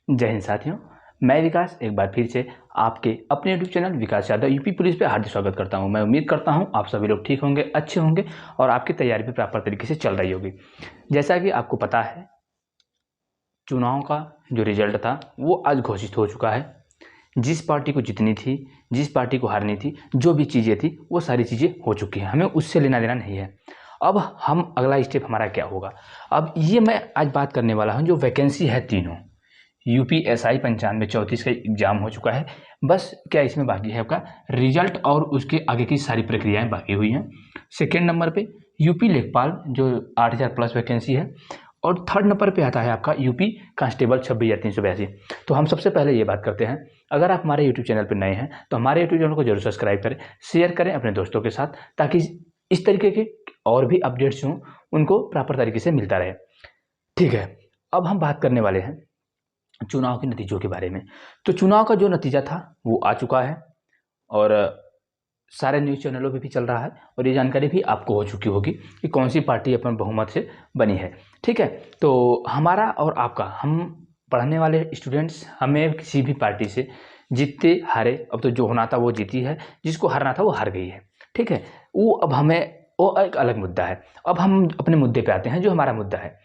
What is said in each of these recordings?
जय हिंद साथियों, मैं विकास एक बार फिर से आपके अपने यूट्यूब चैनल विकास यादव यूपी पुलिस पे हार्दिक स्वागत करता हूं। मैं उम्मीद करता हूं आप सभी लोग ठीक होंगे, अच्छे होंगे और आपकी तैयारी भी प्रॉपर तरीके से चल रही होगी। जैसा कि आपको पता है, चुनाव का जो रिजल्ट था वो आज घोषित हो चुका है। जिस पार्टी को जीतनी थी, जिस पार्टी को हारनी थी, जो भी चीज़ें थी वो सारी चीज़ें हो चुकी हैं। हमें उससे लेना देना नहीं है। अब हम अगला स्टेप हमारा क्या होगा, अब ये मैं आज बात करने वाला हूँ। जो वैकेंसी है तीनों UPSI 9534 का एग्जाम हो चुका है। बस क्या इसमें बाकी है आपका रिजल्ट और उसके आगे की सारी प्रक्रियाएं बाकी हुई हैं। सेकेंड नंबर पे यूपी लेखपाल जो 8000 प्लस वैकेंसी है, और थर्ड नंबर पे आता है आपका यूपी कांस्टेबल 26,382। तो हम सबसे पहले ये बात करते हैं, अगर आप हमारे यूट्यूब चैनल पर नए हैं तो हमारे यूट्यूब चैनल को जरूर सब्सक्राइब करें, शेयर करें अपने दोस्तों के साथ, ताकि इस तरीके के और भी अपडेट्स हों उनको प्रॉपर तरीके से मिलता रहे। ठीक है, अब हम बात करने वाले हैं चुनाव के नतीजों के बारे में। तो चुनाव का जो नतीजा था वो आ चुका है और सारे न्यूज़ चैनलों पे भी चल रहा है, और ये जानकारी भी आपको हो चुकी होगी कि कौन सी पार्टी अपन बहुमत से बनी है। ठीक है, तो हमारा और आपका, हम पढ़ने वाले स्टूडेंट्स, हमें किसी भी पार्टी से जीतते हारे, अब तो जो होना था वो जीती है, जिसको हारना था वो हार गई है। ठीक है, वो अब हमें वो एक अलग मुद्दा है। अब हम अपने मुद्दे पे आते हैं, जो हमारा मुद्दा है।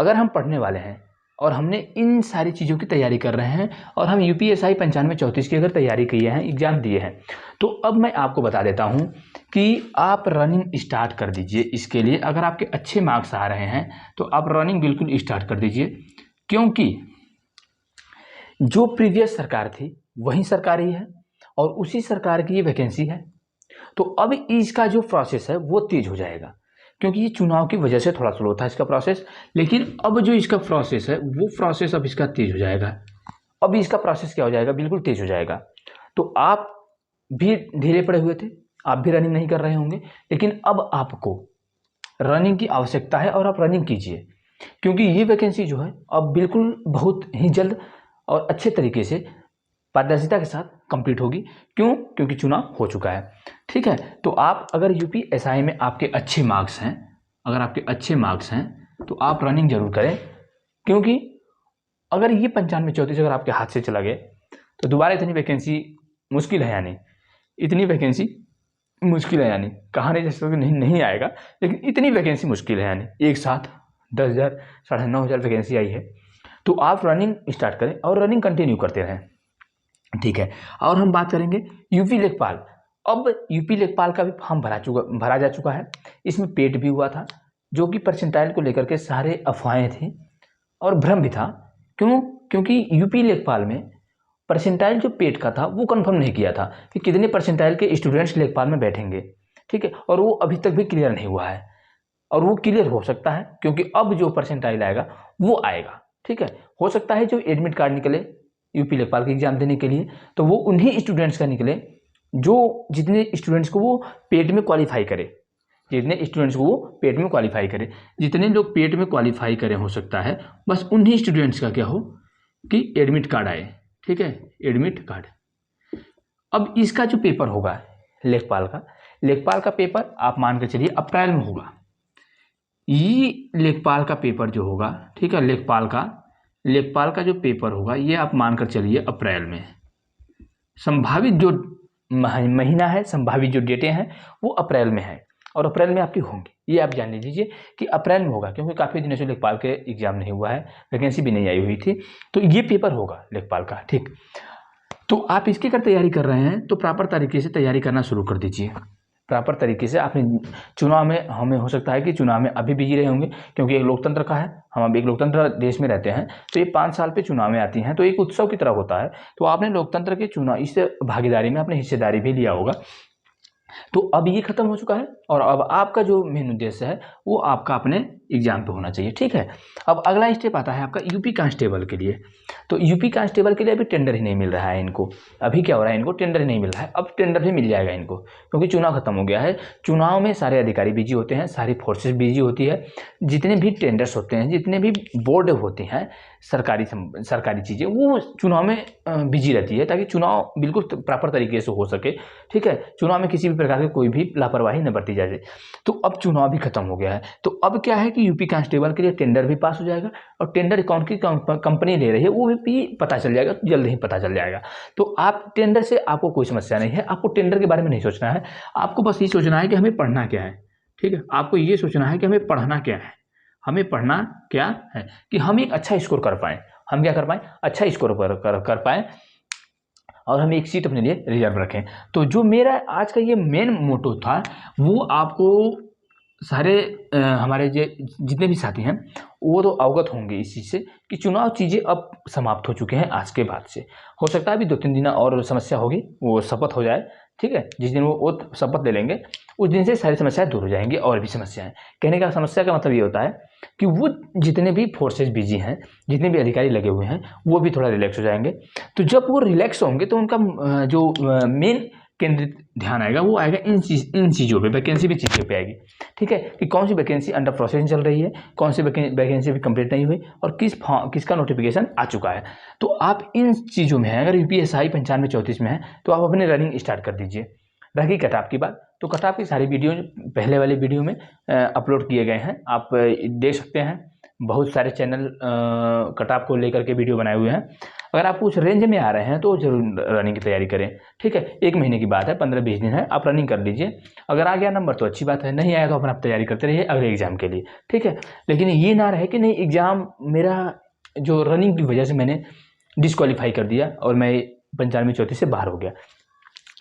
अगर हम पढ़ने वाले हैं और हमने इन सारी चीज़ों की तैयारी कर रहे हैं, और हम UPSI 9534 की अगर तैयारी किए हैं, एग्ज़ाम दिए हैं, तो अब मैं आपको बता देता हूं कि आप रनिंग स्टार्ट कर दीजिए। इसके लिए अगर आपके अच्छे मार्क्स आ रहे हैं तो आप रनिंग बिल्कुल स्टार्ट कर दीजिए, क्योंकि जो प्रीवियस सरकार थी वही सरकार ही है और उसी सरकार की ये वैकेंसी है। तो अब इसका जो प्रोसेस है वो तेज हो जाएगा, क्योंकि ये चुनाव की वजह से थोड़ा स्लो था इसका प्रोसेस, लेकिन अब जो इसका प्रोसेस है वो प्रोसेस अब इसका तेज हो जाएगा। अब इसका प्रोसेस क्या हो जाएगा, बिल्कुल तेज हो जाएगा। तो आप भी ढीले पड़े हुए थे, आप भी रनिंग नहीं कर रहे होंगे, लेकिन अब आपको रनिंग की आवश्यकता है और आप रनिंग कीजिए, क्योंकि ये वैकेंसी जो है अब बिल्कुल बहुत ही जल्द और अच्छे तरीके से पारदर्शिता के साथ कंप्लीट होगी। क्यों? क्योंकि चुनाव हो चुका है। ठीक है, तो आप अगर UPSI में आपके अच्छे मार्क्स हैं, अगर आपके अच्छे मार्क्स हैं तो आप रनिंग जरूर करें, क्योंकि अगर ये 9534 अगर आपके हाथ से चला गया तो दोबारा इतनी वैकेंसी मुश्किल है, यानी इतनी वैकेंसी मुश्किल है, यानी कहा नहीं जैसे नहीं आएगा, लेकिन इतनी वैकेंसी मुश्किल है, यानी एक साथ 10,000 9,500 वैकेंसी आई है। तो आप रनिंग स्टार्ट करें और रनिंग कंटिन्यू करते रहें। ठीक है, और हम बात करेंगे यूपी लेखपाल। अब यूपी लेखपाल का भी फॉर्म भरा जा चुका है। इसमें पेट भी हुआ था, जो कि परसेंटाइल को लेकर के सारे अफवाहें थी और भ्रम भी था। क्यों? क्योंकि यूपी लेखपाल में परसेंटाइल जो पेट का था वो कंफर्म नहीं किया था कि कितने परसेंटाइल के स्टूडेंट्स लेखपाल में बैठेंगे। ठीक है, और वो अभी तक भी क्लियर नहीं हुआ है, और वो क्लियर हो सकता है, क्योंकि अब जो परसेंटाइल आएगा वो आएगा। ठीक है, हो सकता है जो एडमिट कार्ड निकले यूपी लेखपाल के एग्जाम देने के लिए, तो वो उन्हीं स्टूडेंट्स का निकले जो जितने स्टूडेंट्स को वो पेट में क्वालिफाई करे, जितने स्टूडेंट्स को वो पेट में क्वालिफाई करे, जितने लोग पेट में क्वालिफाई करें, हो सकता है बस उन्हीं स्टूडेंट्स का क्या हो कि एडमिट कार्ड आए। ठीक है, एडमिट कार्ड। अब इसका जो पेपर होगा लेखपाल का पेपर आप मान के चलिए अप्रैल में होगा। ये लेखपाल का पेपर जो होगा, ठीक है, लेखपाल का जो पेपर होगा ये आप मानकर चलिए अप्रैल में। संभावित जो महीना है, संभावित जो डेटें हैं वो अप्रैल में है, और अप्रैल में आपकी होंगी, ये आप जान लीजिए कि अप्रैल में होगा, क्योंकि काफ़ी दिनों से लेखपाल के एग्जाम नहीं हुआ है, वैकेंसी भी नहीं आई हुई थी, तो ये पेपर होगा लेखपाल का। ठीक, तो आप इसकी अगर तैयारी कर रहे हैं तो प्रॉपर तरीके से तैयारी करना शुरू कर दीजिए। प्रॉपर तरीके से आपने चुनाव में, हमें हो सकता है कि चुनाव में अभी बिजी रहे होंगे, क्योंकि एक लोकतंत्र का है, हम अब एक लोकतंत्र देश में रहते हैं, तो ये 5 साल पे चुनावें आती हैं, तो एक उत्सव की तरह होता है। तो आपने लोकतंत्र के चुनाव इस भागीदारी में अपनी हिस्सेदारी भी लिया होगा। तो अब ये खत्म हो चुका है, और अब आपका जो मेन उद्देश्य है वो आपका अपने एग्जाम पे होना चाहिए। ठीक है, अब अगला स्टेप आता है आपका यूपी कांस्टेबल के लिए। तो यूपी कांस्टेबल के लिए अभी टेंडर ही नहीं मिल रहा है इनको। अभी क्या हो रहा है, इनको टेंडर ही नहीं मिल रहा है। अब टेंडर भी मिल जाएगा इनको, क्योंकि चुनाव खत्म हो गया है। चुनाव में सारे अधिकारी बिजी होते हैं, सारी फोर्सेस बिजी होती है, जितने भी टेंडर्स होते हैं, जितने भी बोर्ड होते हैं, सरकारी चीज़ें, वो चुनाव में बिजी रहती है, ताकि चुनाव बिल्कुल प्रॉपर तरीके से हो सके। ठीक है, चुनाव में किसी भी प्रकार की कोई भी लापरवाही न बरती जाए। तो अब चुनाव भी खत्म हो गया है, तो अब क्या है कि यूपी कांस्टेबल के लिए टेंडर भी पास हो जाएगा और टेंडर कौन की कंपनी ले रही है वो भी पता चल जाएगा, जल्द ही पता चल जाएगा। तो आप टेंडर से आपको कोई समस्या नहीं है, आपको टेंडर के बारे में नहीं सोचना है, आपको बस ये सोचना है कि हमें पढ़ना क्या है। ठीक है, आपको ये सोचना है कि हमें पढ़ना क्या है, हमें पढ़ना क्या है कि हम एक अच्छा स्कोर कर पाएँ। हम क्या कर पाएँ, अच्छा स्कोर कर पाएँ और हम एक सीट अपने लिए रिजर्व रखें। तो जो मेरा आज का ये मेन मोटो था वो आपको सारे हमारे जितने भी साथी हैं वो तो अवगत होंगे इस चीज़ से कि चुनाव चीज़ें अब समाप्त हो चुके हैं आज के बाद से। हो सकता है अभी 2-3 दिन और समस्या होगी, वो शपथ हो जाए। ठीक है, जिस दिन वो शपथ ले लेंगे उस दिन से सारी समस्याएं दूर हो जाएंगी। और भी समस्याएं, कहने का समस्या का मतलब ये होता है कि वो जितने भी फोर्सेज बिजी हैं, जितने भी अधिकारी लगे हुए हैं, वो भी थोड़ा रिलैक्स हो जाएंगे। तो जब वो रिलैक्स होंगे तो उनका जो मेन केंद्रित ध्यान आएगा वो आएगा इन चीज़ों पे, वैकेंसी भी चीज़ों पे आएगी। ठीक है, कि कौन सी वैकेंसी अंडर प्रोसेसिंग चल रही है, कौन सी वैकेंसी भी कंप्लीट नहीं हुई और किसका नोटिफिकेशन आ चुका है। तो आप इन चीज़ों में हैं, अगर यूपीएसआई 9534 में है तो आप अपनी रनिंग स्टार्ट कर दीजिए। रही कटऑफ की बात, तो कटऑफ की सारी वीडियो पहले वाले वीडियो में अपलोड किए गए हैं, आप देख सकते हैं। बहुत सारे चैनल कटऑफ को लेकर के वीडियो बनाए हुए हैं। अगर आप उस रेंज में आ रहे हैं तो जरूर रनिंग की तैयारी करें। ठीक है, 1 महीने की बात है, 15-20 दिन है, आप रनिंग कर लीजिए। अगर आ गया नंबर तो अच्छी बात है, नहीं आया तो अपना तैयारी करते रहिए अगले एग्जाम के लिए। ठीक है, लेकिन ये ना रहे कि नहीं एग्जाम मेरा जो रनिंग की वजह से मैंने डिस्क्वालीफाई कर दिया और मैं 9534 से बाहर हो गया,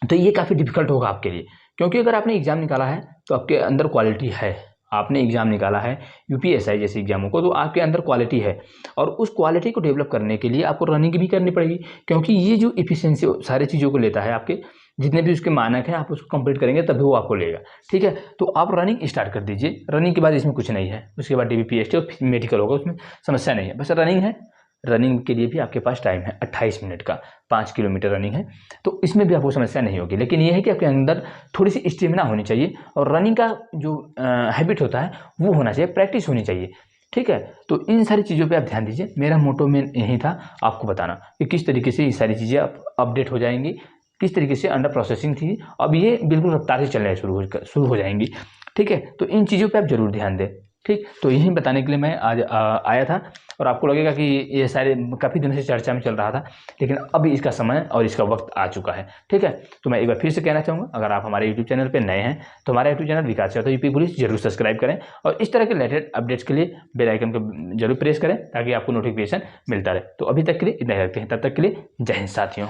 तो ये काफ़ी डिफिकल्ट होगा आपके लिए। क्योंकि अगर आपने एग्ज़ाम निकाला है तो आपके अंदर क्वालिटी है, आपने एग्ज़ाम निकाला है यूपीएसआई जैसे एग्जामों को, तो आपके अंदर क्वालिटी है और उस क्वालिटी को डेवलप करने के लिए आपको रनिंग भी करनी पड़ेगी। क्योंकि ये जो एफिशिएंसी सारी चीज़ों को लेता है, आपके जितने भी उसके मानक हैं आप उसको कंप्लीट करेंगे तभी वो आपको लेगा। ठीक है, तो आप रनिंग स्टार्ट कर दीजिए। रनिंग के बाद इसमें कुछ नहीं है, उसके बाद डीबीपीएसटी और मेडिकल होगा, उसमें समस्या नहीं है, बस रनिंग है। रनिंग के लिए भी आपके पास टाइम है 28 मिनट का, 5 किलोमीटर रनिंग है, तो इसमें भी आपको समस्या नहीं होगी। लेकिन ये है कि आपके अंदर थोड़ी सी स्टेमिना होनी चाहिए और रनिंग का जो हैबिट होता है वो होना चाहिए, प्रैक्टिस होनी चाहिए। ठीक है, तो इन सारी चीज़ों पे आप ध्यान दीजिए। मेरा मोटो में यही था आपको बताना कि किस तरीके से ये सारी चीज़ें अपडेट हो जाएंगी, किस तरीके से अंडर प्रोसेसिंग थी, अब ये बिल्कुल रफ्तार से चलने शुरू हो जाएंगी। ठीक है, तो इन चीज़ों पे आप जरूर ध्यान दें। ठीक, तो यही बताने के लिए मैं आज आया था। और आपको लगेगा कि ये सारे काफ़ी दिनों से चर्चा में चल रहा था, लेकिन अभी इसका समय और इसका वक्त आ चुका है। ठीक है, तो मैं एक बार फिर से कहना चाहूँगा, अगर आप हमारे यूट्यूब चैनल पर नए हैं तो हमारा यूट्यूब चैनल विकास यादव यूपी पुलिस जरूर सब्सक्राइब करें और इस तरह के लेटेस्ट अपडेट्स के लिए बेल आइकन को जरूर प्रेस करें ताकि आपको नोटिफिकेशन मिलता रहे। तो अभी तक के लिए इतना ही रखते हैं, तब तक के लिए जय हिंद साथियों।